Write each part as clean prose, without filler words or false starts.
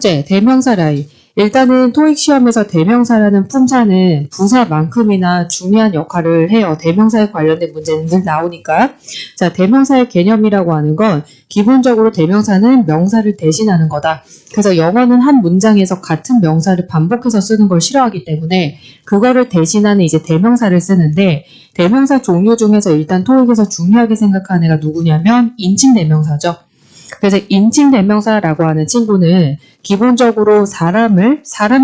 번째, 대명사 라인. 일단은 토익 시험에서 대명사라는 품사는 부사만큼이나 중요한 역할을 해요. 대명사에 관련된 문제는 늘 나오니까. 자, 대명사의 개념이라고 하는 건 기본적으로 대명사는 명사를 대신하는 거다. 그래서 영어는 한 문장에서 같은 명사를 반복해서 쓰는 걸 싫어하기 때문에 그거를 대신하는 이제 대명사를 쓰는데, 대명사 종류 중에서 일단 토익에서 중요하게 생각하는 애가 누구냐면 인칭 대명사죠. 그래서 인칭 대명사라고 하는 친구는 기본적으로 사람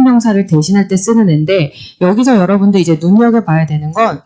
명사를 대신할 때 쓰는 애인데, 여기서 여러분들 이제 눈여겨봐야 되는 건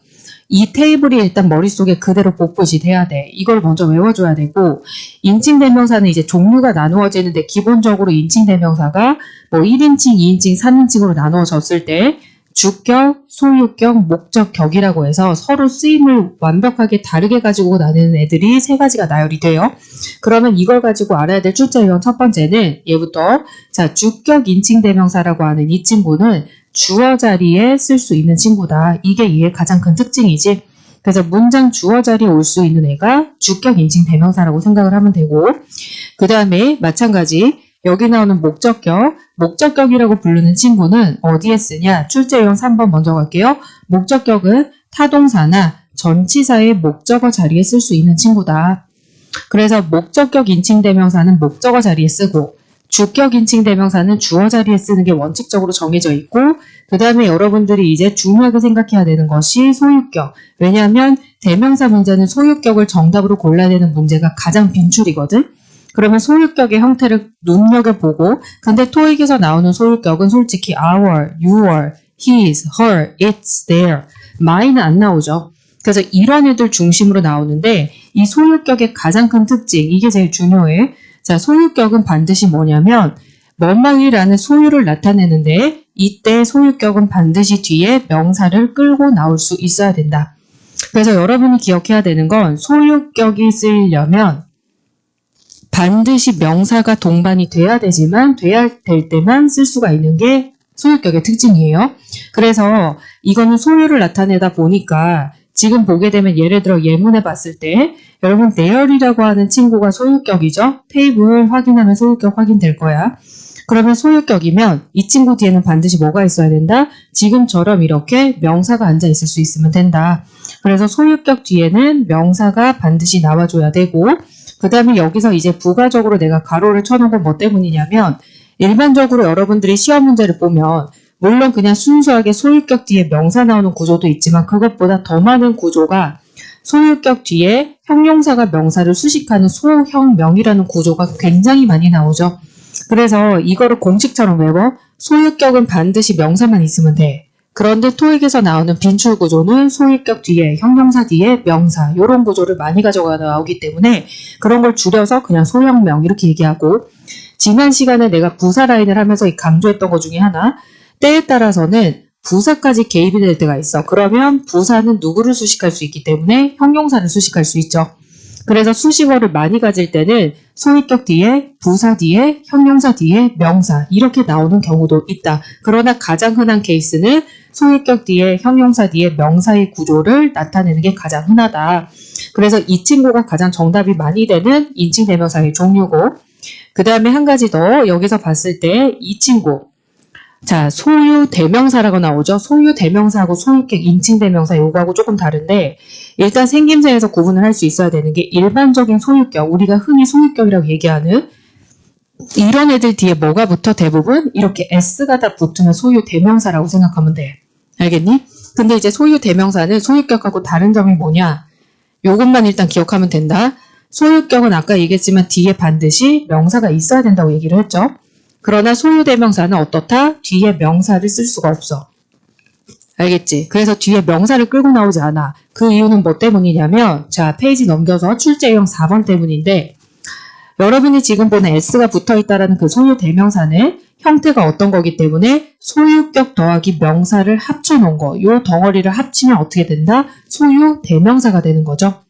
이 테이블이 일단 머릿속에 그대로 복붙이 돼야 돼. 이걸 먼저 외워줘야 되고, 인칭 대명사는 이제 종류가 나누어지는데 기본적으로 인칭 대명사가 뭐 1인칭, 2인칭, 3인칭으로 나누어졌을 때 주격, 소유격, 목적격이라고 해서 서로 쓰임을 완벽하게 다르게 가지고 나누는 애들이 세 가지가 나열이 돼요. 그러면 이걸 가지고 알아야 될 출제 유형 첫 번째는 얘부터. 자, 주격 인칭 대명사라고 하는 이 친구는 주어 자리에 쓸 수 있는 친구다. 이게 얘의 가장 큰 특징이지. 그래서 문장 주어 자리에 올 수 있는 애가 주격 인칭 대명사라고 생각을 하면 되고, 그 다음에 마찬가지 여기 나오는 목적격이라고 부르는 친구는 어디에 쓰냐? 출제 유형 3번 먼저 갈게요. 목적격은 타동사나 전치사의 목적어 자리에 쓸 수 있는 친구다. 그래서 목적격 인칭 대명사는 목적어 자리에 쓰고, 주격 인칭 대명사는 주어 자리에 쓰는 게 원칙적으로 정해져 있고, 그 다음에 여러분들이 이제 중요하게 생각해야 되는 것이 소유격. 왜냐하면 대명사 문제는 소유격을 정답으로 골라야 되는 문제가 가장 빈출이거든. 그러면 소유격의 형태를 눈여겨보고, 근데 토익에서 나오는 소유격은 솔직히 our, your, his, her, its, their, my는 안 나오죠. 그래서 이런 애들 중심으로 나오는데, 이 소유격의 가장 큰 특징, 이게 제일 중요해. 자, 소유격은 반드시 뭐냐면 뭐뭐이라는 소유를 나타내는데, 이때 소유격은 반드시 뒤에 명사를 끌고 나올 수 있어야 된다. 그래서 여러분이 기억해야 되는 건 소유격이 쓰이려면 반드시 명사가 동반이 돼야 되지만, 돼야 될 때만 쓸 수가 있는 게 소유격의 특징이에요. 그래서 이거는 소유를 나타내다 보니까 지금 보게 되면 예를 들어 예문에 봤을 때 여러분 there이라고 하는 친구가 소유격이죠. 테이블 확인하면 소유격 확인될 거야. 그러면 소유격이면 이 친구 뒤에는 반드시 뭐가 있어야 된다? 지금처럼 이렇게 명사가 앉아 있을 수 있으면 된다. 그래서 소유격 뒤에는 명사가 반드시 나와줘야 되고, 그 다음에 여기서 이제 부가적으로 내가 가로를 쳐놓은 건 뭐 때문이냐면, 일반적으로 여러분들이 시험 문제를 보면 물론 그냥 순수하게 소유격 뒤에 명사 나오는 구조도 있지만, 그것보다 더 많은 구조가 소유격 뒤에 형용사가 명사를 수식하는 소형명이라는 구조가 굉장히 많이 나오죠. 그래서 이거를 공식처럼 외워. 소유격은 반드시 명사만 있으면 돼. 그런데 토익에서 나오는 빈출 구조는 소유격 뒤에 형용사 뒤에 명사, 이런 구조를 많이 가져가 나오기 때문에 그런 걸 줄여서 그냥 소형명 이렇게 얘기하고, 지난 시간에 내가 부사 라인을 하면서 강조했던 것 중에 하나, 때에 따라서는 부사까지 개입이 될 때가 있어. 그러면 부사는 누구를 수식할 수 있기 때문에 형용사를 수식할 수 있죠. 그래서 수식어를 많이 가질 때는 소유격 뒤에, 부사 뒤에, 형용사 뒤에, 명사 이렇게 나오는 경우도 있다. 그러나 가장 흔한 케이스는 소유격 뒤에, 형용사 뒤에 명사의 구조를 나타내는 게 가장 흔하다. 그래서 이 친구가 가장 정답이 많이 되는 인칭 대명사의 종류고, 그 다음에 한 가지 더 여기서 봤을 때 이 친구, 자, 소유 대명사라고 나오죠. 소유 대명사하고 소유격 인칭 대명사 요거하고 조금 다른데, 일단 생김새에서 구분을 할 수 있어야 되는 게 일반적인 소유격, 우리가 흔히 소유격이라고 얘기하는 이런 애들 뒤에 뭐가 붙어? 대부분 이렇게 s가 다 붙으면 소유 대명사라고 생각하면 돼. 알겠니? 근데 이제 소유 대명사는 소유격하고 다른 점이 뭐냐? 요것만 일단 기억하면 된다. 소유격은 아까 얘기했지만 뒤에 반드시 명사가 있어야 된다고 얘기를 했죠. 그러나 소유 대명사는 어떻다? 뒤에 명사를 쓸 수가 없어. 알겠지? 그래서 뒤에 명사를 끌고 나오지 않아. 그 이유는 뭐 때문이냐면, 자, 페이지 넘겨서 출제 유형 4번 때문인데, 여러분이 지금 보는 s가 붙어있다라는 그 소유 대명사는 형태가 어떤 거기 때문에 소유격 더하기 명사를 합쳐놓은 거, 요 덩어리를 합치면 어떻게 된다? 소유 대명사가 되는 거죠.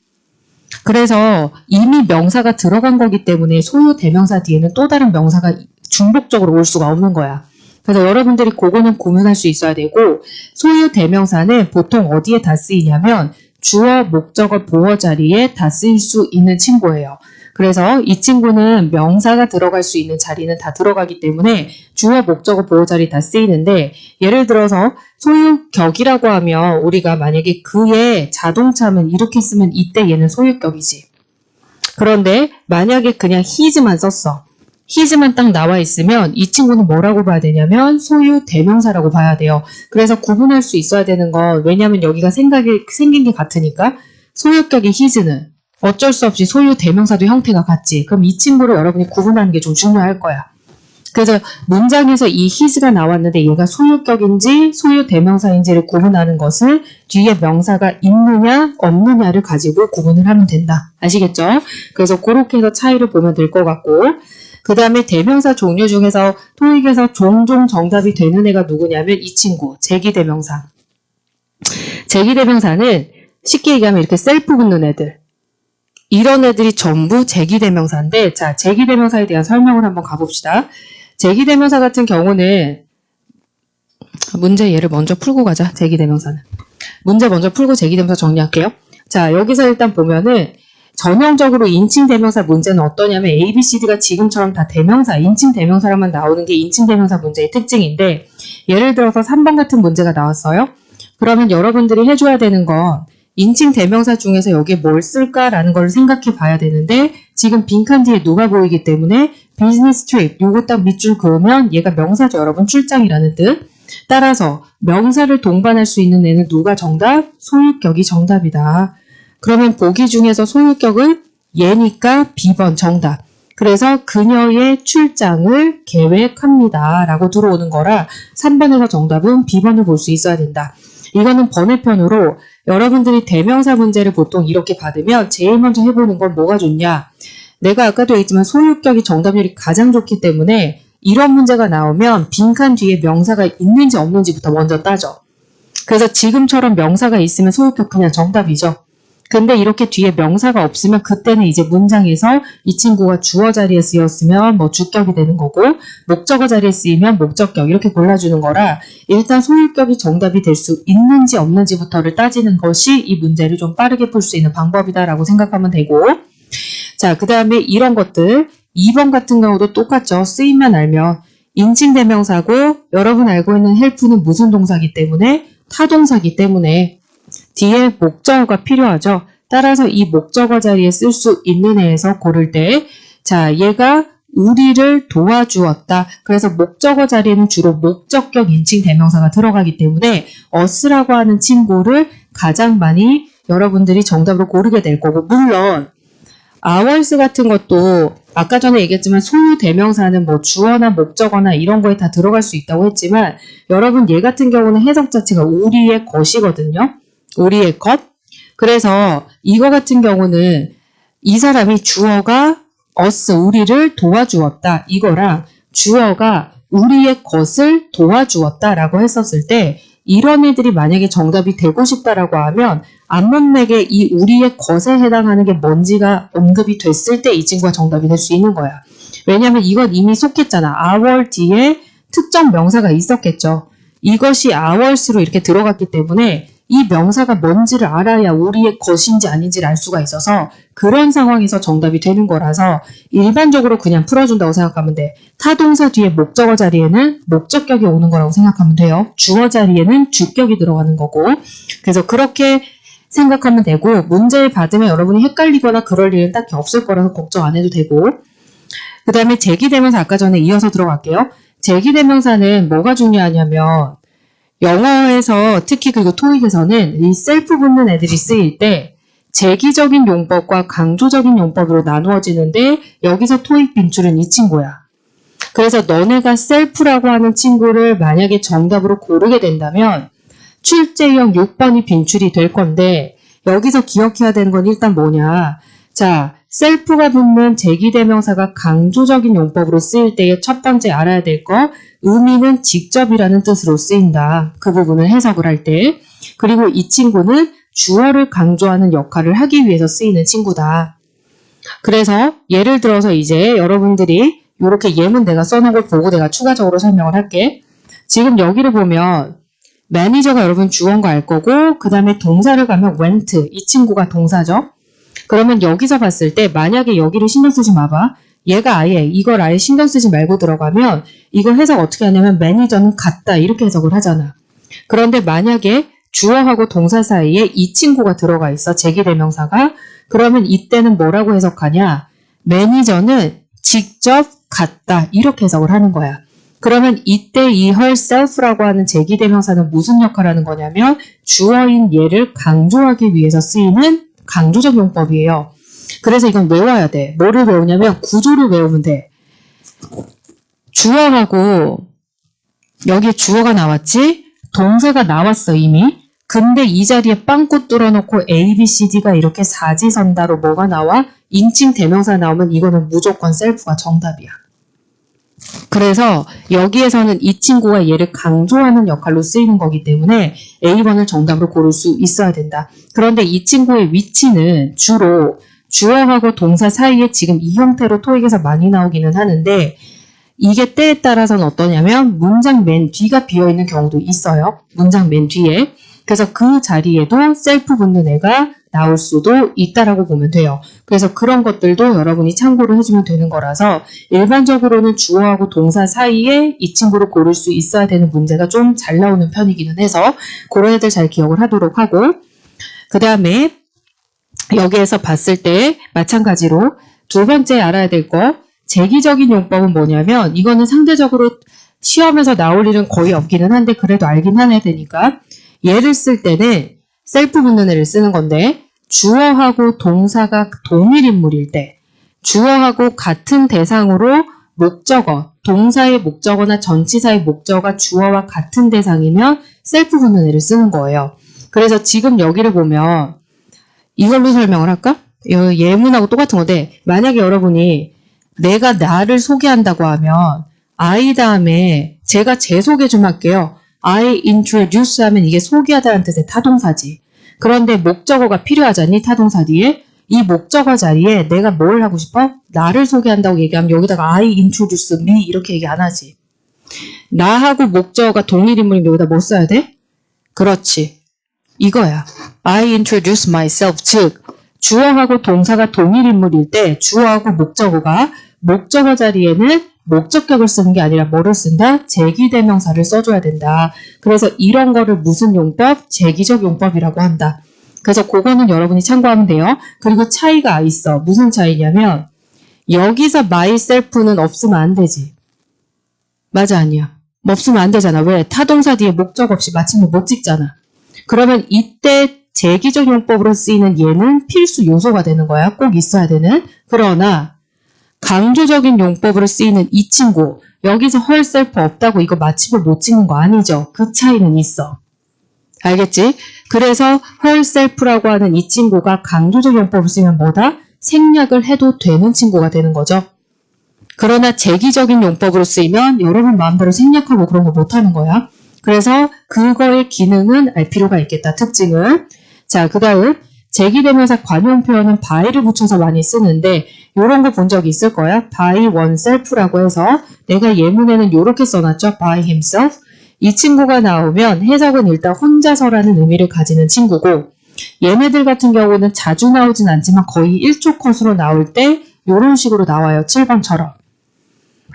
그래서 이미 명사가 들어간 거기 때문에 소유 대명사 뒤에는 또 다른 명사가 중복적으로 올 수가 없는 거야. 그래서 여러분들이 그거는 구분할 수 있어야 되고, 소유 대명사는 보통 어디에 다 쓰이냐면 주어, 목적어, 보어 자리에 다 쓰일 수 있는 친구예요. 그래서 이 친구는 명사가 들어갈 수 있는 자리는 다 들어가기 때문에 주어, 목적어, 보호 자리 다 쓰이는데 예를 들어서 소유격이라고 하면 우리가 만약에 그의 자동차면 이렇게 쓰면 이때 얘는 소유격이지. 그런데 만약에 그냥 his만 썼어. his만 딱 나와 있으면 이 친구는 뭐라고 봐야 되냐면 소유 대명사라고 봐야 돼요. 그래서 구분할 수 있어야 되는 건 왜냐면 여기가 생긴 게 같으니까 소유격의 his는 어쩔 수 없이 소유 대명사도 형태가 같지. 그럼 이 친구를 여러분이 구분하는 게 좀 중요할 거야. 그래서 문장에서 이 his가 나왔는데 얘가 소유격인지 소유 대명사인지를 구분하는 것은 뒤에 명사가 있느냐 없느냐를 가지고 구분을 하면 된다. 아시겠죠? 그래서 그렇게 해서 차이를 보면 될 것 같고 그 다음에 대명사 종류 중에서 토익에서 종종 정답이 되는 애가 누구냐면 이 친구 제기대명사. 제기대명사는 쉽게 얘기하면 이렇게 셀프 붙는 애들. 이런 애들이 전부 제기대명사인데 자 제기대명사에 대한 설명을 한번 가봅시다. 제기대명사 같은 경우는 문제 예를 먼저 풀고 가자. 제기대명사는. 문제 먼저 풀고 제기대명사 정리할게요. 자 여기서 일단 보면은 전형적으로 인칭대명사 문제는 어떠냐면 A, B, C, D가 지금처럼 다 대명사, 인칭대명사로만 나오는 게 인칭대명사 문제의 특징인데 예를 들어서 3번 같은 문제가 나왔어요. 그러면 여러분들이 해줘야 되는 건 인칭대명사 중에서 여기에 뭘 쓸까라는 걸 생각해 봐야 되는데 지금 빈칸 뒤에 누가 보이기 때문에 비즈니스 트립 요거 딱 밑줄 그으면 얘가 명사죠. 여러분 출장이라는 뜻. 따라서 명사를 동반할 수 있는 애는 누가 정답? 소유격이 정답이다. 그러면 보기 중에서 소유격은 얘니까 B번 정답. 그래서 그녀의 출장을 계획합니다. 라고 들어오는 거라 3번에서 정답은 B번을 볼 수 있어야 된다. 이거는 번외편으로 여러분들이 대명사 문제를 보통 이렇게 받으면 제일 먼저 해보는 건 뭐가 좋냐. 내가 아까도 얘기했지만 소유격이 정답률이 가장 좋기 때문에 이런 문제가 나오면 빈칸 뒤에 명사가 있는지 없는지부터 먼저 따져. 그래서 지금처럼 명사가 있으면 소유격 그냥 정답이죠. 근데 이렇게 뒤에 명사가 없으면 그때는 이제 문장에서 이 친구가 주어 자리에 쓰였으면 뭐 주격이 되는 거고 목적어 자리에 쓰이면 목적격 이렇게 골라주는 거라 일단 소유격이 정답이 될 수 있는지 없는지부터를 따지는 것이 이 문제를 좀 빠르게 풀 수 있는 방법이다라고 생각하면 되고 자, 그 다음에 이런 것들 2번 같은 경우도 똑같죠. 쓰임만 알면 인칭대명사고 여러분 알고 있는 help는 무슨 동사기 때문에 타동사기 때문에 뒤에 목적어가 필요하죠. 따라서 이 목적어 자리에 쓸 수 있는 애에서 고를 때 자, 얘가 우리를 도와주었다. 그래서 목적어 자리에는 주로 목적격 인칭 대명사가 들어가기 때문에 us라고 하는 친구를 가장 많이 여러분들이 정답으로 고르게 될 거고 물론 hours 같은 것도 아까 전에 얘기했지만 소유 대명사는 뭐 주어나 목적어나 이런 거에 다 들어갈 수 있다고 했지만 여러분 얘 같은 경우는 해석 자체가 우리의 것이거든요. 우리의 것. 그래서 이거 같은 경우는 이 사람이 주어가 us, 우리를 도와주었다. 이거랑 주어가 우리의 것을 도와주었다 라고 했었을 때 이런 애들이 만약에 정답이 되고 싶다라고 하면 앞문맥에 이 우리의 것에 해당하는 게 뭔지가 언급이 됐을 때 이 친구가 정답이 될 수 있는 거야. 왜냐면 이건 이미 속했잖아. our 뒤에 특정 명사가 있었겠죠. 이것이 hours로 이렇게 들어갔기 때문에 이 명사가 뭔지를 알아야 우리의 것인지 아닌지를 알 수가 있어서 그런 상황에서 정답이 되는 거라서 일반적으로 그냥 풀어준다고 생각하면 돼. 타동사 뒤에 목적어 자리에는 목적격이 오는 거라고 생각하면 돼요. 주어 자리에는 주격이 들어가는 거고 그래서 그렇게 생각하면 되고 문제를 받으면 여러분이 헷갈리거나 그럴 일은 딱히 없을 거라서 걱정 안 해도 되고 그 다음에 제기대명사 아까 전에 이어서 들어갈게요. 제기대명사는 뭐가 중요하냐면 영어에서 특히 그리고 토익에서는 이 셀프 붙는 애들이 쓰일 때 제기적인 용법과 강조적인 용법으로 나누어지는데 여기서 토익 빈출은 이 친구야. 그래서 너네가 셀프라고 하는 친구를 만약에 정답으로 고르게 된다면 출제형 6번이 빈출이 될 건데 여기서 기억해야 되는 건 일단 뭐냐. 자, 셀프가 붙는 제기대명사가 강조적인 용법으로 쓰일 때의 첫 번째 알아야 될 거 의미는 직접이라는 뜻으로 쓰인다. 그 부분을 해석을 할 때. 그리고 이 친구는 주어를 강조하는 역할을 하기 위해서 쓰이는 친구다. 그래서 예를 들어서 이제 여러분들이 이렇게 예문 내가 써놓은 걸 보고 내가 추가적으로 설명을 할게. 지금 여기를 보면 매니저가 여러분 주어인 거 알 거고 그 다음에 동사를 가면 went 이 친구가 동사죠. 그러면 여기서 봤을 때 만약에 여기를 신경 쓰지 마봐. 얘가 아예 이걸 아예 신경 쓰지 말고 들어가면 이걸 해석 어떻게 하냐면 매니저는 같다 이렇게 해석을 하잖아. 그런데 만약에 주어하고 동사 사이에 이 친구가 들어가 있어. 제기대명사가. 그러면 이때는 뭐라고 해석하냐? 매니저는 직접 갔다 이렇게 해석을 하는 거야. 그러면 이때 이 herself라고 하는 제기대명사는 무슨 역할을 하는 거냐면 주어인 얘를 강조하기 위해서 쓰이는 강조적 용법이에요. 그래서 이건 외워야 돼. 뭐를 외우냐면 구조를 외우면 돼. 주어하고 여기 주어가 나왔지? 동사가 나왔어 이미. 근데 이 자리에 빵꾸 뚫어놓고 A, B, C, D가 이렇게 사지선다로 뭐가 나와? 인칭 대명사 나오면 이거는 무조건 셀프가 정답이야. 그래서 여기에서는 이 친구가 얘를 강조하는 역할로 쓰이는 거기 때문에 A번을 정답으로 고를 수 있어야 된다. 그런데 이 친구의 위치는 주로 주어하고 동사 사이에 지금 이 형태로 토익에서 많이 나오기는 하는데 이게 때에 따라서는 어떠냐면 문장 맨 뒤가 비어있는 경우도 있어요. 문장 맨 뒤에. 그래서 그 자리에도 셀프 붙는 애가 나올 수도 있다라고 보면 돼요. 그래서 그런 것들도 여러분이 참고를 해주면 되는 거라서 일반적으로는 주어하고 동사 사이에 이 친구를 고를 수 있어야 되는 문제가 좀 잘 나오는 편이기는 해서 그런 애들 잘 기억을 하도록 하고 그 다음에 여기에서 봤을 때 마찬가지로 두 번째 알아야 될 거 제기적인 용법은 뭐냐면 이거는 상대적으로 시험에서 나올 일은 거의 없기는 한데 그래도 알긴 해야 되니까 얘를 쓸 때는 셀프 붙는 애를 쓰는 건데 주어하고 동사가 동일 인물일 때 주어하고 같은 대상으로 목적어, 동사의 목적어나 전치사의 목적어가 주어와 같은 대상이면 셀프 붙는 애를 쓰는 거예요. 그래서 지금 여기를 보면 이걸로 설명을 할까? 예문하고 똑같은 건데 만약에 여러분이 내가 나를 소개한다고 하면 I 다음에 제가 제 소개 좀 할게요. I introduce 하면 이게 소개하다는 뜻의 타동사지. 그런데 목적어가 필요하잖니 타동사 뒤에. 이 목적어 자리에 내가 뭘 하고 싶어? 나를 소개한다고 얘기하면 여기다가 I introduce me 이렇게 얘기 안 하지. 나하고 목적어가 동일 인물이면 여기다 뭐 써야 돼? 그렇지. 이거야. I introduce myself. 즉 주어하고 동사가 동일 인물일 때 주어하고 목적어가 목적어 자리에는 목적격을 쓰는 게 아니라 뭐를 쓴다? 제기대명사를 써줘야 된다. 그래서 이런 거를 무슨 용법? 제기적 용법이라고 한다. 그래서 그거는 여러분이 참고하면 돼요. 그리고 차이가 있어. 무슨 차이냐면 여기서 myself는 없으면 안 되지. 맞아 아니야? 없으면 안 되잖아. 왜? 타동사 뒤에 목적 없이 마침을 못 찍잖아. 그러면 이때 제기적 용법으로 쓰이는 얘는 필수 요소가 되는 거야. 꼭 있어야 되는. 그러나 강조적인 용법으로 쓰이는 이 친구 여기서 herself 없다고 이거 마침을 못 찍는 거 아니죠. 그 차이는 있어. 알겠지? 그래서 herself라고 하는 이 친구가 강조적 용법을 쓰면 뭐다? 생략을 해도 되는 친구가 되는 거죠. 그러나 제기적인 용법으로 쓰이면 여러분 마음대로 생략하고 그런 거 못하는 거야. 그래서 그거의 기능은 알 필요가 있겠다. 특징을. 자, 그 다음 제기대명사 관용 표현은 by를 붙여서 많이 쓰는데 이런 거 본 적이 있을 거야. by oneself라고 해서 내가 예문에는 이렇게 써놨죠. by himself. 이 친구가 나오면 해석은 일단 혼자서라는 의미를 가지는 친구고 얘네들 같은 경우는 자주 나오진 않지만 거의 1초 컷으로 나올 때 이런 식으로 나와요. 7번처럼.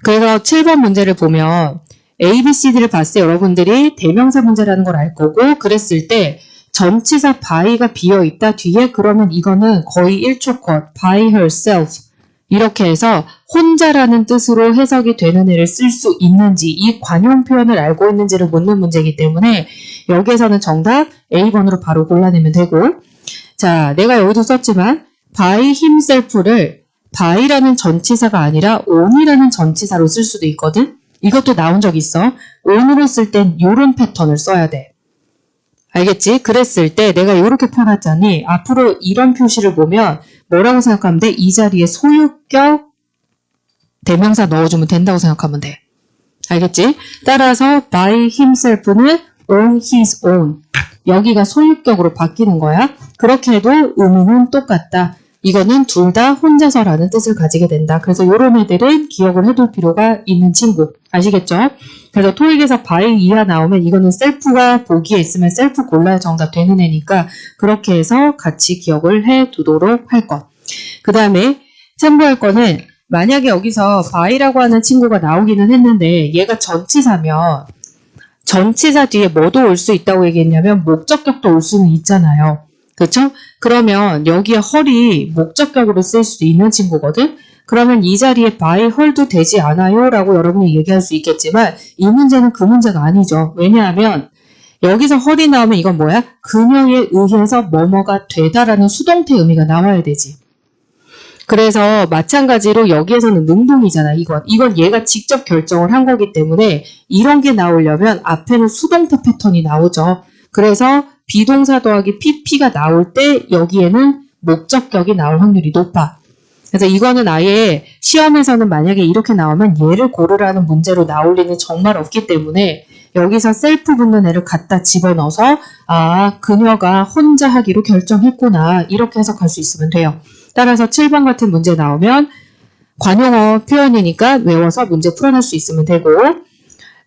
그래서 7번 문제를 보면 A, B, C, D를 봤을 때 여러분들이 대명사 문제라는 걸 알 거고 그랬을 때 전치사 by가 비어있다 뒤에 그러면 이거는 거의 1초 컷 by herself 이렇게 해서 혼자라는 뜻으로 해석이 되는 애를 쓸 수 있는지 이 관용 표현을 알고 있는지를 묻는 문제이기 때문에 여기에서는 정답 A번으로 바로 골라내면 되고 자 내가 여기도 썼지만 by himself를 by라는 전치사가 아니라 on이라는 전치사로 쓸 수도 있거든. 이것도 나온 적 있어. on으로 쓸 땐 이런 패턴을 써야 돼. 알겠지? 그랬을 때 내가 이렇게 펴놨잖니. 앞으로 이런 표시를 보면 뭐라고 생각하면 돼? 이 자리에 소유격 대명사 넣어주면 된다고 생각하면 돼. 알겠지? 따라서 by himself는 on his own. 여기가 소유격으로 바뀌는 거야. 그렇게 해도 의미는 똑같다. 이거는 둘 다 혼자서라는 뜻을 가지게 된다. 그래서 이런 애들은 기억을 해둘 필요가 있는 친구. 아시겠죠? 그래서 토익에서 by 이하 나오면 이거는 셀프가 보기에 있으면 셀프 골라야 정답 되는 애니까 그렇게 해서 같이 기억을 해두도록 할 것. 그 다음에 참고할 거는 만약에 여기서 by라고 하는 친구가 나오기는 했는데 얘가 전치사면 전치사 뒤에 뭐도 올 수 있다고 얘기했냐면 목적격도 올 수는 있잖아요. 그렇죠? 그러면 여기에 헐이 목적격으로 쓸 수도 있는 친구거든. 그러면 이 자리에 by 헐도 되지 않아요 라고 여러분이 얘기할 수 있겠지만 이 문제는 그 문제가 아니죠. 왜냐하면 여기서 헐이 나오면 이건 뭐야? 그녀에 의해서 뭐뭐가 되다라는 수동태 의미가 나와야 되지. 그래서 마찬가지로 여기에서는 능동이잖아. 이건 얘가 직접 결정을 한 거기 때문에 이런 게 나오려면 앞에는 수동태 패턴이 나오죠. 그래서 비동사 더하기 PP가 나올 때 여기에는 목적격이 나올 확률이 높아. 그래서 이거는 아예 시험에서는 만약에 이렇게 나오면 얘를 고르라는 문제로 나올 리는 정말 없기 때문에 여기서 셀프 붙는 애를 갖다 집어넣어서 아 그녀가 혼자 하기로 결정했구나 이렇게 해석할 수 있으면 돼요. 따라서 7번 같은 문제 나오면 관용어 표현이니까 외워서 문제 풀어낼 수 있으면 되고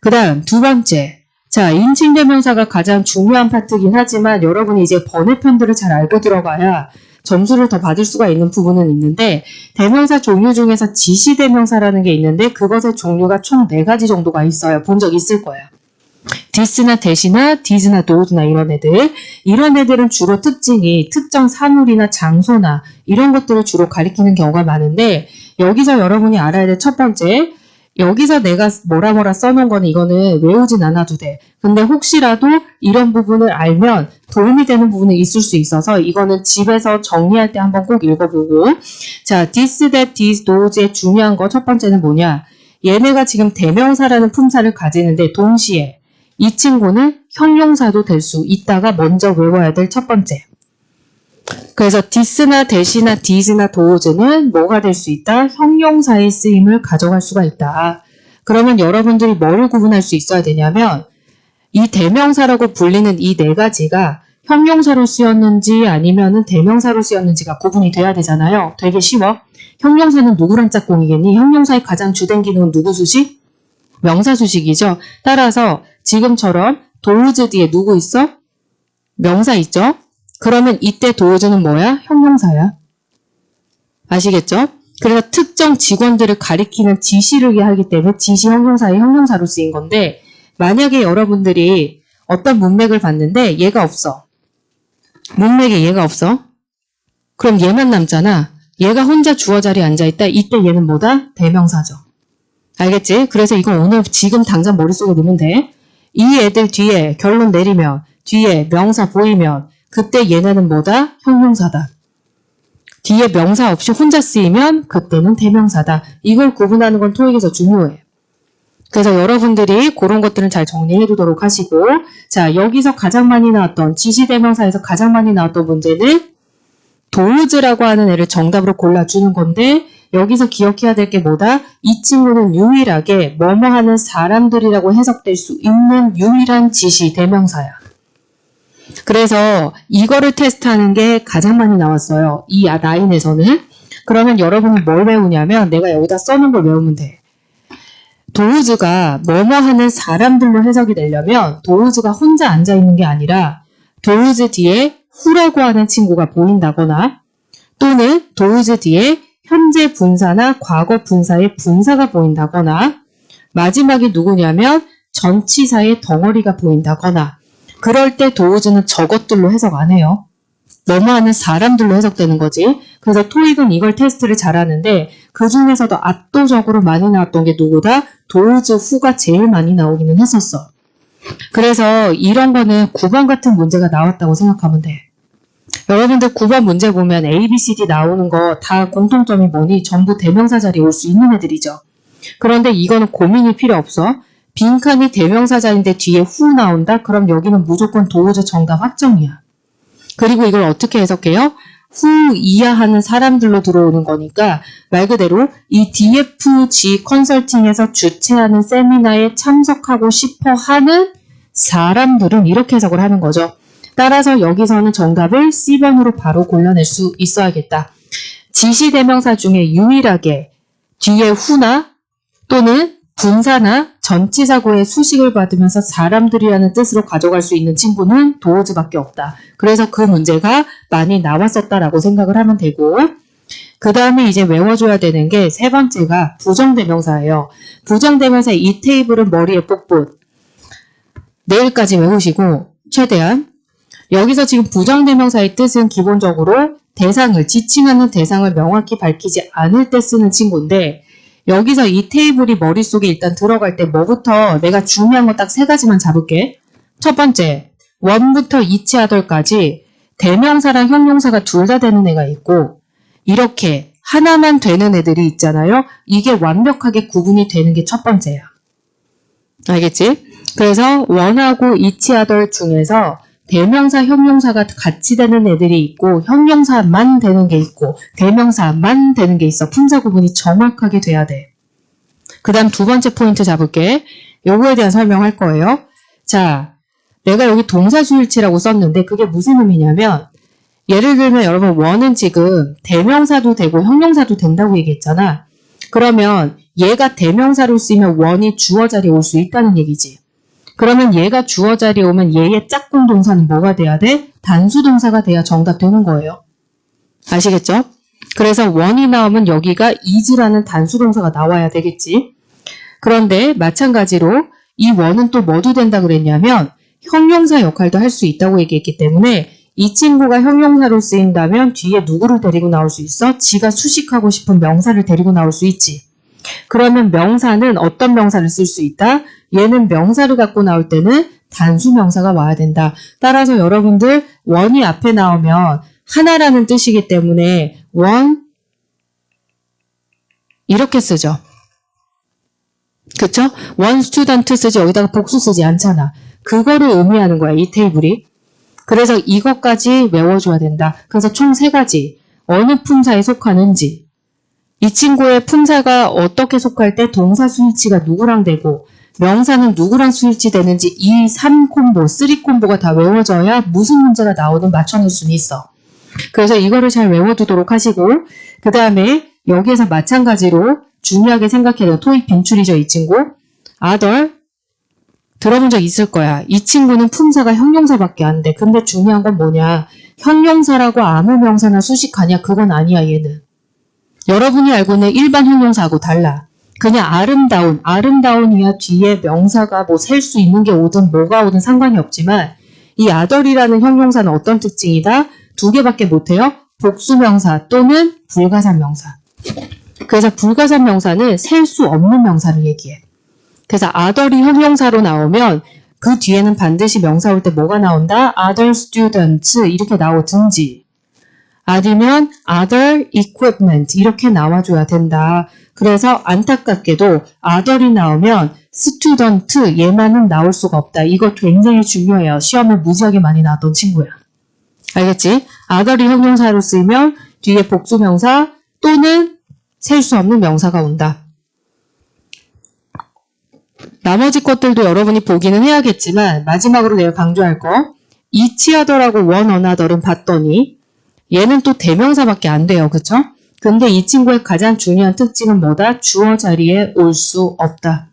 그 다음 두 번째 자 인칭대명사가 가장 중요한 파트긴 하지만 여러분이 이제 번외편들을 잘 알고 들어가야 점수를 더 받을 수가 있는 부분은 있는데 대명사 종류 중에서 지시대명사라는 게 있는데 그것의 종류가 총 4가지 정도가 있어요. 본 적 있을 거야. this나 that이나 did나 does나 이런 애들은 주로 특징이 특정 사물이나 장소나 이런 것들을 주로 가리키는 경우가 많은데 여기서 여러분이 알아야 될 첫 번째 여기서 내가 뭐라 써놓은 거는 이거는 외우진 않아도 돼. 근데 혹시라도 이런 부분을 알면 도움이 되는 부분이 있을 수 있어서 이거는 집에서 정리할 때 한번 꼭 읽어보고 자, this, that, these, those의 중요한 거 첫 번째는 뭐냐 얘네가 지금 대명사라는 품사를 가지는데 동시에 이 친구는 형용사도 될 수 있다가 먼저 외워야 될 첫 번째. 그래서 this나 that이나 did나 does는 뭐가 될 수 있다? 형용사의 쓰임을 가져갈 수가 있다. 그러면 여러분들이 뭐를 구분할 수 있어야 되냐면 이 대명사라고 불리는 이 4가지가 형용사로 쓰였는지 아니면은 대명사로 쓰였는지가 구분이 돼야 되잖아요. 되게 쉬워. 형용사는 누구랑 짝꿍이겠니? 형용사의 가장 주된 기능은 누구 수식? 명사 수식이죠. 따라서 지금처럼 does 뒤에 누구 있어? 명사 있죠? 그러면 이때 does는 뭐야? 형용사야. 아시겠죠? 그래서 특정 직원들을 가리키는 지시를 하기 때문에 지시 형용사의 형용사로 쓰인 건데 만약에 여러분들이 어떤 문맥을 봤는데 얘가 없어. 문맥에 얘가 없어. 그럼 얘만 남잖아. 얘가 혼자 주어 자리에 앉아있다. 이때 얘는 뭐다? 대명사죠. 알겠지? 그래서 이거 오늘 지금 당장 머릿속에 넣으면 돼. 이 애들 뒤에 결론 내리면 뒤에 명사 보이면 그때 얘네는 뭐다? 형용사다. 뒤에 명사 없이 혼자 쓰이면 그때는 대명사다. 이걸 구분하는 건 토익에서 중요해. 그래서 여러분들이 그런 것들은 잘 정리해 두도록 하시고 자 여기서 가장 많이 나왔던 지시대명사에서 가장 많이 나왔던 문제는 does라고 하는 애를 정답으로 골라주는 건데 여기서 기억해야 될 게 뭐다? 이 친구는 유일하게 뭐뭐 하는 사람들이라고 해석될 수 있는 유일한 지시 대명사야. 그래서 이거를 테스트하는 게 가장 많이 나왔어요. 이 라인에서는. 그러면 여러분이 뭘 외우냐면 내가 여기다 써놓은 걸 외우면 돼. does가 뭐뭐 하는 사람들로 해석이 되려면 does가 혼자 앉아있는 게 아니라 does 뒤에 who라고 하는 친구가 보인다거나 또는 does 뒤에 현재 분사나 과거 분사의 분사가 보인다거나 마지막이 누구냐면 전치사의 덩어리가 보인다거나 그럴 때 does는 저것들로 해석 안 해요. 뭐뭐 하는 사람들로 해석되는 거지. 그래서 토익은 이걸 테스트를 잘하는데 그 중에서도 압도적으로 많이 나왔던 게 누구다? does, who가 제일 많이 나오기는 했었어. 그래서 이런 거는 9번 같은 문제가 나왔다고 생각하면 돼. 여러분들 9번 문제 보면 A, B, C, D 나오는 거 다 공통점이 뭐니? 전부 대명사 자리에 올 수 있는 애들이죠. 그런데 이거는 고민이 필요 없어. 빈칸이 대명사자인데 뒤에 who 나온다? 그럼 여기는 무조건 does 정답 확정이야. 그리고 이걸 어떻게 해석해요? who 이하하는 사람들로 들어오는 거니까 말 그대로 이 DFG 컨설팅에서 주최하는 세미나에 참석하고 싶어 하는 사람들은 이렇게 해석을 하는 거죠. 따라서 여기서는 정답을 C번으로 바로 골라낼 수 있어야겠다. 지시대명사 중에 유일하게 뒤에 후나 또는 분사나 전치사구의 수식을 받으면서 사람들이라는 뜻으로 가져갈 수 있는 친구는 도어즈밖에 없다. 그래서 그 문제가 많이 나왔었다라고 생각을 하면 되고, 그 다음에 이제 외워줘야 되는 게 세 번째가 부정대명사예요. 부정대명사 이 테이블은 머리에 뽁뽁. 내일까지 외우시고 최대한. 여기서 지금 부정대명사의 뜻은 기본적으로 대상을, 지칭하는 대상을 명확히 밝히지 않을 때 쓰는 친구인데, 여기서 이 테이블이 머릿속에 일단 들어갈 때 뭐부터 내가 중요한 거 딱 세 가지만 잡을게. 첫 번째, 원부터 이치하덜까지 대명사랑 형용사가 둘 다 되는 애가 있고, 이렇게 하나만 되는 애들이 있잖아요. 이게 완벽하게 구분이 되는 게 첫 번째야. 알겠지? 그래서 원하고 이치하덜 중에서 대명사, 형용사가 같이 되는 애들이 있고 형용사만 되는 게 있고 대명사만 되는 게 있어. 품사 구분이 정확하게 돼야 돼. 그 다음 두 번째 포인트 잡을게. 요거에 대한 설명할 거예요. 자, 내가 여기 동사수일치라고 썼는데 그게 무슨 의미냐면 예를 들면 여러분 원은 지금 대명사도 되고 형용사도 된다고 얘기했잖아. 그러면 얘가 대명사로 쓰이면 원이 주어 자리에 올 수 있다는 얘기지. 그러면 얘가 주어 자리에 오면 얘의 짝꿍 동사는 뭐가 돼야 돼? 단수 동사가 돼야 정답 되는 거예요. 아시겠죠? 그래서 원이 나오면 여기가 is라는 단수 동사가 나와야 되겠지. 그런데 마찬가지로 이 원은 또 뭐도 된다 그랬냐면 형용사 역할도 할 수 있다고 얘기했기 때문에 이 친구가 형용사로 쓰인다면 뒤에 누구를 데리고 나올 수 있어? 지가 수식하고 싶은 명사를 데리고 나올 수 있지. 그러면 명사는 어떤 명사를 쓸 수 있다? 얘는 명사를 갖고 나올 때는 단수 명사가 와야 된다. 따라서 여러분들 원이 앞에 나오면 하나라는 뜻이기 때문에 원 이렇게 쓰죠. 그쵸? 원 스튜던트 쓰지 여기다가 복수 쓰지 않잖아. 그거를 의미하는 거야, 이 테이블이. 그래서 이것까지 외워줘야 된다. 그래서 총 세 가지. 어느 품사에 속하는지. 이 친구의 품사가 어떻게 속할 때 동사 수일치가 누구랑 되고 명사는 누구랑 수일치 되는지 이 3콤보, 3콤보가 다 외워져야 무슨 문제가 나오든 맞춰낼 수는 있어. 그래서 이거를 잘 외워두도록 하시고 그 다음에 여기에서 마찬가지로 중요하게 생각해야 토익 빈출이죠, 이 친구. other 들어본 적 있을 거야. 이 친구는 품사가 형용사밖에 안 돼. 근데 중요한 건 뭐냐. 형용사라고 아무 명사나 수식하냐? 그건 아니야, 얘는. 여러분이 알고 있는 일반 형용사하고 달라. 그냥 아름다운이야 뒤에 명사가 뭐 셀 수 있는 게 오든 뭐가 오든 상관이 없지만 이 아덜이라는 형용사는 어떤 특징이다? 두 개밖에 못해요. 복수명사 또는 불가산 명사. 그래서 불가산 명사는 셀 수 없는 명사를 얘기해. 그래서 아덜이 형용사로 나오면 그 뒤에는 반드시 명사 올 때 뭐가 나온다? other students 이렇게 나오든지 아니면 other equipment 이렇게 나와줘야 된다. 그래서 안타깝게도 other이 나오면 student 얘만은 나올 수가 없다. 이거 굉장히 중요해요. 시험에 무지하게 많이 나왔던 친구야. 알겠지? other이 형용사로 쓰이면 뒤에 복수명사 또는 셀 수 없는 명사가 온다. 나머지 것들도 여러분이 보기는 해야겠지만 마지막으로 내가 강조할 거 eachother하고 one another은 봤더니 얘는 또 대명사밖에 안 돼요. 그쵸? 근데 이 친구의 가장 중요한 특징은 뭐다? 주어 자리에 올 수 없다.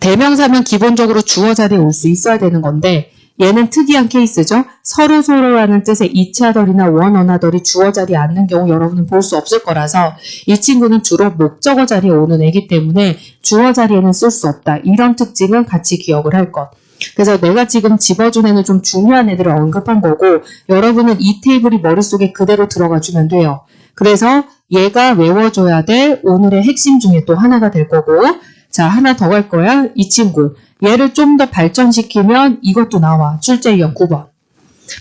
대명사면 기본적으로 주어 자리에 올 수 있어야 되는 건데 얘는 특이한 케이스죠. 서로서로라는 뜻의 eachother이나 one another이 주어 자리에 앉는 경우 여러분은 볼 수 없을 거라서 이 친구는 주로 목적어 자리에 오는 애기 때문에 주어 자리에는 쓸 수 없다. 이런 특징은 같이 기억을 할 것. 그래서 내가 지금 집어준 애는 좀 중요한 애들을 언급한 거고 여러분은 이 테이블이 머릿속에 그대로 들어가 주면 돼요. 그래서 얘가 외워줘야 될 오늘의 핵심 중에 또 하나가 될 거고 자 하나 더 갈 거야. 이 친구. 얘를 좀 더 발전시키면 이것도 나와. 출제 유형 9번.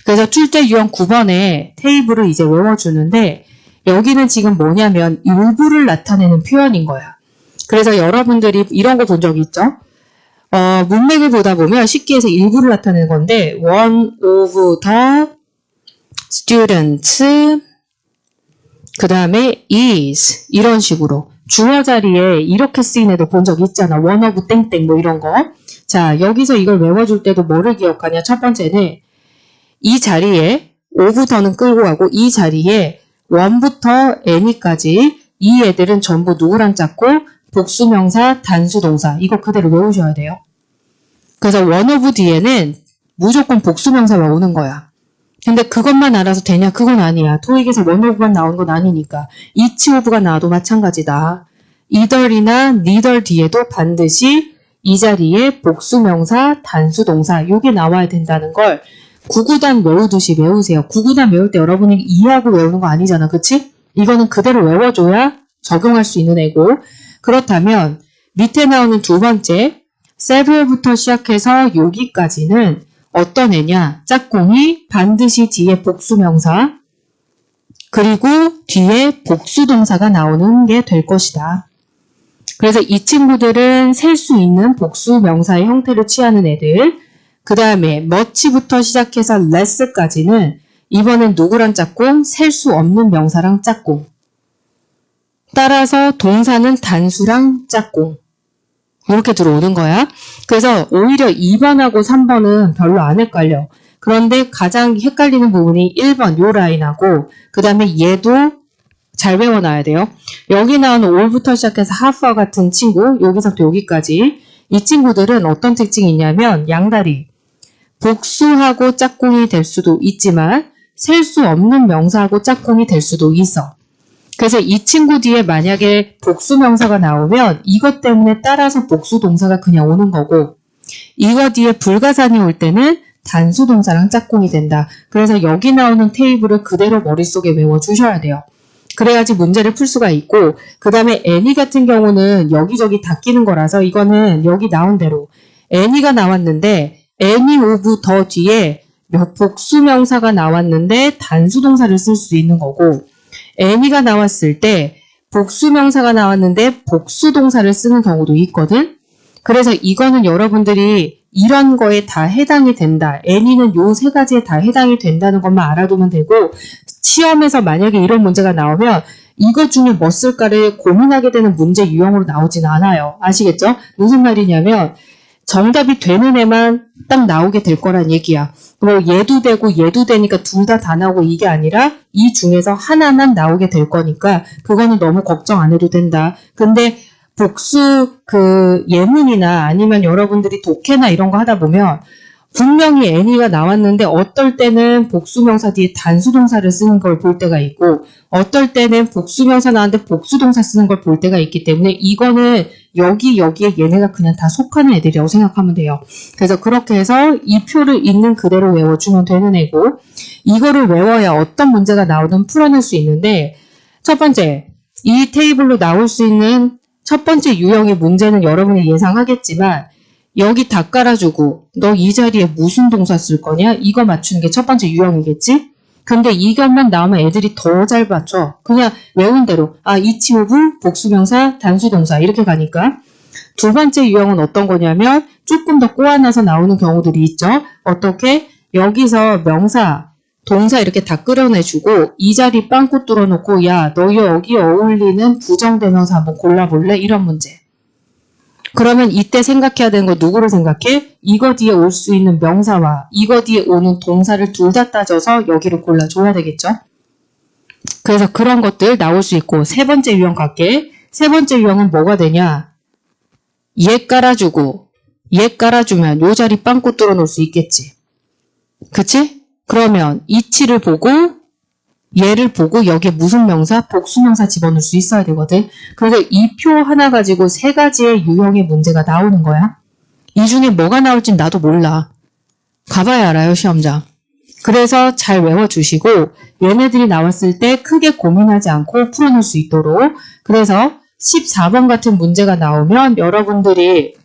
그래서 출제 유형 9번에 테이블을 이제 외워주는데 여기는 지금 뭐냐면 일부를 나타내는 표현인 거야. 그래서 여러분들이 이런 거 본 적 있죠? 문맥을 보다 보면 쉽게 해서 일부를 나타내는 건데 one of the students 그 다음에 is 이런 식으로 주어 자리에 이렇게 쓰인 애들 본 적 있잖아. one of 땡땡 뭐 이런 거. 자 여기서 이걸 외워줄 때도 뭐를 기억하냐. 첫 번째는 이 자리에 5부터는 끌고 가고 이 자리에 1부터 any까지 이 애들은 전부 누구랑 짰고 복수명사, 단수동사 이거 그대로 외우셔야 돼요. 그래서 one of 뒤에는 무조건 복수명사가 오는 거야. 근데 그것만 알아서 되냐? 그건 아니야. 토익에서 one of만 나온 건 아니니까. each of가 나와도 마찬가지다. either이나 neither 뒤에도 반드시 이 자리에 복수명사, 단수동사 요게 나와야 된다는 걸 구구단 외우듯이 외우세요. 구구단 외울 때 여러분이 이해하고 외우는 거 아니잖아. 그치? 이거는 그대로 외워줘야 적용할 수 있는 애고 그렇다면 밑에 나오는 두 번째 several부터 시작해서 여기까지는 어떤 애냐? 짝꿍이 반드시 뒤에 복수명사 그리고 뒤에 복수동사가 나오는 게 될 것이다. 그래서 이 친구들은 셀 수 있는 복수명사의 형태를 취하는 애들 그 다음에 much부터 시작해서 less까지는 이번엔 누구랑 짝꿍? 셀 수 없는 명사랑 짝꿍 따라서 동사는 단수랑 짝꿍 이렇게 들어오는 거야. 그래서 오히려 2번하고 3번은 별로 안 헷갈려. 그런데 가장 헷갈리는 부분이 1번 요 라인하고 그 다음에 얘도 잘 외워놔야 돼요. 여기 나오는 올부터 시작해서 half와 같은 친구 여기서부터 여기까지 이 친구들은 어떤 특징이 있냐면 양다리 복수하고 짝꿍이 될 수도 있지만 셀 수 없는 명사하고 짝꿍이 될 수도 있어. 그래서 이 친구 뒤에 만약에 복수명사가 나오면 이것 때문에 따라서 복수동사가 그냥 오는 거고 이거 뒤에 불가산이 올 때는 단수동사랑 짝꿍이 된다. 그래서 여기 나오는 테이블을 그대로 머릿속에 외워주셔야 돼요. 그래야지 문제를 풀 수가 있고 그 다음에 any 같은 경우는 여기저기 다 끼는 거라서 이거는 여기 나온 대로 any가 나왔는데 any of 더 뒤에 복수명사가 나왔는데 단수동사를 쓸 수 있는 거고 any가 나왔을 때 복수명사가 나왔는데 복수동사를 쓰는 경우도 있거든. 그래서 이거는 여러분들이 이런 거에 다 해당이 된다. any는 요 세 가지에 다 해당이 된다는 것만 알아두면 되고 시험에서 만약에 이런 문제가 나오면 이것 중에 뭐 쓸까를 고민하게 되는 문제 유형으로 나오진 않아요. 아시겠죠? 무슨 말이냐면 정답이 되는 애만 딱 나오게 될 거란 얘기야. 뭐 얘도 되고 얘도 되니까 둘 다 나오고 이게 아니라 이 중에서 하나만 나오게 될 거니까 그거는 너무 걱정 안 해도 된다. 근데 복수 그 예문이나 아니면 여러분들이 독해나 이런 거 하다 보면 분명히 any가 나왔는데 어떨 때는 복수명사 뒤에 단수동사를 쓰는 걸 볼 때가 있고 어떨 때는 복수명사 나왔는데 복수동사 쓰는 걸 볼 때가 있기 때문에 이거는 여기에 얘네가 그냥 다 속하는 애들이라고 생각하면 돼요. 그래서 그렇게 해서 이 표를 있는 그대로 외워주면 되는 애고 이거를 외워야 어떤 문제가 나오든 풀어낼 수 있는데 첫 번째 이 테이블로 나올 수 있는 첫 번째 유형의 문제는 여러분이 예상하겠지만 여기 다 깔아주고 너 이 자리에 무슨 동사 쓸 거냐? 이거 맞추는 게 첫 번째 유형이겠지? 근데 이것만 나오면 애들이 더 잘 맞춰. 그냥 외운 대로 each of 복수명사 단수동사 이렇게 가니까 두 번째 유형은 어떤 거냐면 조금 더 꼬아놔서 나오는 경우들이 있죠. 어떻게? 여기서 명사 동사 이렇게 다 끌어내주고 이 자리 빵꾸 뚫어놓고 야 너 여기 어울리는 부정대명사 한번 골라볼래? 이런 문제. 그러면 이때 생각해야 되는 거 누구를 생각해? 이거 뒤에 올 수 있는 명사와 이거 뒤에 오는 동사를 둘 다 따져서 여기를 골라줘야 되겠죠? 그래서 그런 것들 나올 수 있고 세 번째 유형 갈게. 세 번째 유형은 뭐가 되냐? 얘 깔아주고 얘 깔아주면 요 자리 빵꾸 뚫어놓을 수 있겠지. 그치? 그러면 이치를 보고 얘를 보고 여기에 무슨 명사? 복수명사 집어넣을 수 있어야 되거든. 그래서 이 표 하나 가지고 세 가지의 유형의 문제가 나오는 거야. 이 중에 뭐가 나올진 나도 몰라. 가봐야 알아요, 시험장. 그래서 잘 외워주시고 얘네들이 나왔을 때 크게 고민하지 않고 풀어낼 수 있도록 그래서 14번 같은 문제가 나오면 여러분들이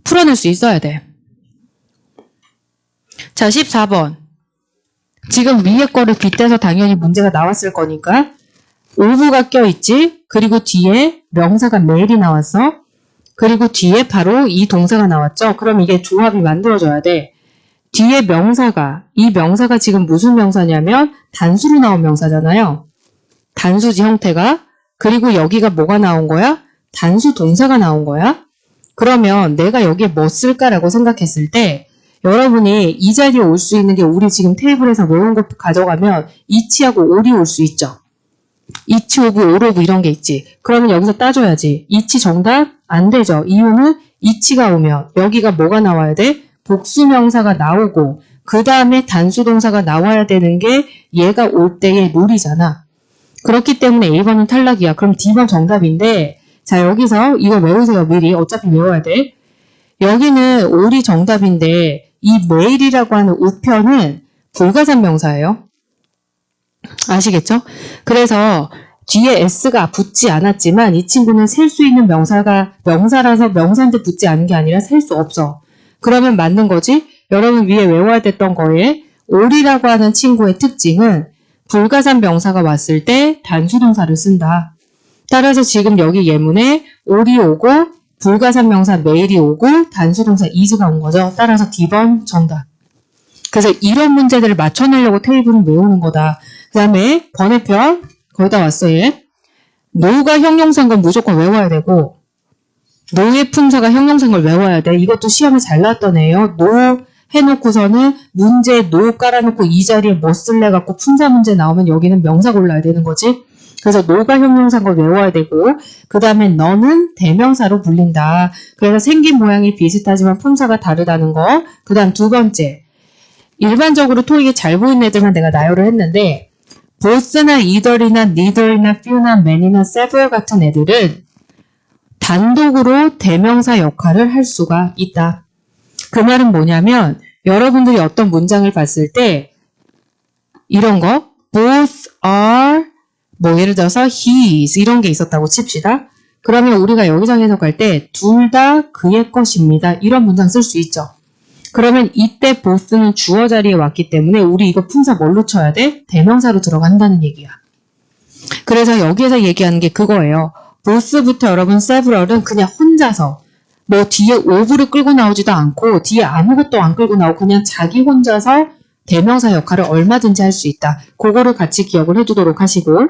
풀어낼 수 있어야 돼. 자, 14번. 지금 위에 거를 빗대서 당연히 문제가 나왔을 거니까 오브가 껴있지. 그리고 뒤에 명사가 메일이 나왔어. 그리고 뒤에 바로 이 동사가 나왔죠. 그럼 이게 조합이 만들어져야 돼. 뒤에 명사가 이 명사가 지금 무슨 명사냐면 단수로 나온 명사잖아요. 단수지 형태가. 그리고 여기가 뭐가 나온 거야? 단수 동사가 나온 거야. 그러면 내가 여기에 뭐 쓸까라고 생각했을 때 여러분이 이 자리에 올 수 있는 게 우리 지금 테이블에서 외운 거 가져가면 이치하고 올이 올 수 있죠. 이치 오브 올 오브 이런 게 있지. 그러면 여기서 따져야지. 이치 정답 안 되죠. 이유는 이치가 오면 여기가 뭐가 나와야 돼? 복수명사가 나오고 그 다음에 단수동사가 나와야 되는 게 얘가 올 때의 룰이잖아. 그렇기 때문에 A번은 탈락이야. 그럼 D번 정답인데 자 여기서 이거 외우세요. 미리. 어차피 외워야 돼. 여기는 올이 정답인데 이 메일이라고 하는 우편은 불가산 명사예요. 아시겠죠? 그래서 뒤에 s가 붙지 않았지만 이 친구는 셀 수 있는 명사라서 명사한테 붙지 않은 게 아니라 셀 수 없어. 그러면 맞는 거지? 여러분 위에 외워야 됐던 거에 올이라고 하는 친구의 특징은 불가산 명사가 왔을 때 단수동사를 쓴다. 따라서 지금 여기 예문에 올이 오고 불가산 명사 메일이 오고 단수동사 is가 온 거죠. 따라서 D번 정답. 그래서 이런 문제들을 맞춰내려고 테이블은 외우는 거다. 그 다음에 번외편 거의 다 왔어 얘. 노가 형용사인 건 무조건 외워야 되고 노의 품사가 형용사인 걸 외워야 돼. 이것도 시험에 잘 나왔던 애예요. 노 해놓고서는 문제 노 깔아놓고 이 자리에 뭐 쓸래 갖고 품사 문제 나오면 여기는 명사 골라야 되는 거지. 그래서 노가 형용사인 걸 외워야 되고 그 다음에 너는 대명사로 불린다. 그래서 생긴 모양이 비슷하지만 품사가 다르다는 거. 그 다음 두 번째. 일반적으로 토익이 잘 보이는 애들만 내가 나열을 했는데 both나 either이나 neither이나 few나 many나 several 같은 애들은 단독으로 대명사 역할을 할 수가 있다. 그 말은 뭐냐면 여러분들이 어떤 문장을 봤을 때 이런 거 both are 뭐 예를 들어서 his 이런 게 있었다고 칩시다. 그러면 우리가 여기서 해석할 때 둘 다 그의 것입니다. 이런 문장 쓸 수 있죠. 그러면 이때 both는 주어 자리에 왔기 때문에 우리 이거 품사 뭘로 쳐야 돼? 대명사로 들어간다는 얘기야. 그래서 여기에서 얘기하는 게 그거예요. both부터 여러분 several은 그냥 혼자서 뭐 뒤에 of를 끌고 나오지도 않고 뒤에 아무것도 안 끌고 나오고 그냥 자기 혼자서 대명사 역할을 얼마든지 할 수 있다. 그거를 같이 기억을 해두도록 하시고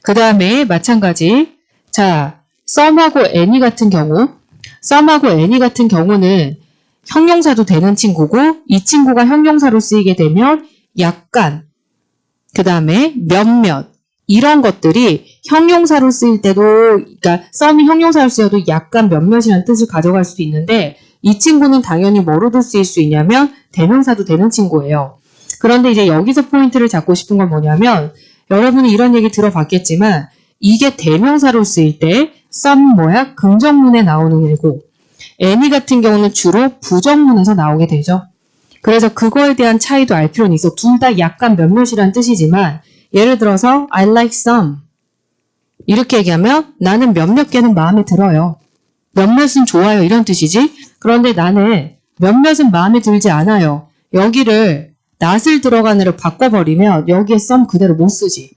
그 다음에 마찬가지 자 some하고 any 같은 경우는 형용사도 되는 친구고 이 친구가 형용사로 쓰이게 되면 약간 그 다음에 몇몇 이런 것들이 형용사로 쓰일 때도 그러니까 some이 형용사로 쓰여도 약간 몇몇이라는 뜻을 가져갈 수도 있는데 이 친구는 당연히 뭐로도 쓰일 수 있냐면 대명사도 되는 친구예요. 그런데 이제 여기서 포인트를 잡고 싶은 건 뭐냐면 여러분이 이런 얘기 들어봤겠지만 이게 대명사로 쓰일 때 some 뭐야? 긍정문에 나오는 애고 any 같은 경우는 주로 부정문에서 나오게 되죠. 그래서 그거에 대한 차이도 알 필요는 있어. 둘 다 약간 몇몇이란 뜻이지만 예를 들어서 I like some 이렇게 얘기하면 나는 몇몇 개는 마음에 들어요. 몇몇은 좋아요 이런 뜻이지. 그런데 나는 몇몇은 마음에 들지 않아요. 여기를 not을 들어가느라 바꿔버리면 여기에 some 그대로 못 쓰지.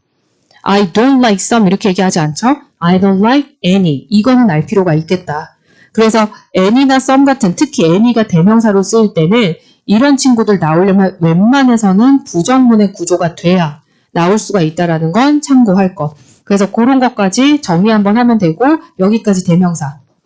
I don't like some 이렇게 얘기하지 않죠? I don't like any 이거는 알 필요가 있겠다. 그래서 any나 some 같은 특히 any가 대명사로 쓰일 때는 이런 친구들 나오려면 웬만해서는 부정문의 구조가 돼야 나올 수가 있다는 건 참고할 것. 그래서 그런 것까지 정리 한번 하면 되고 여기까지 대명사.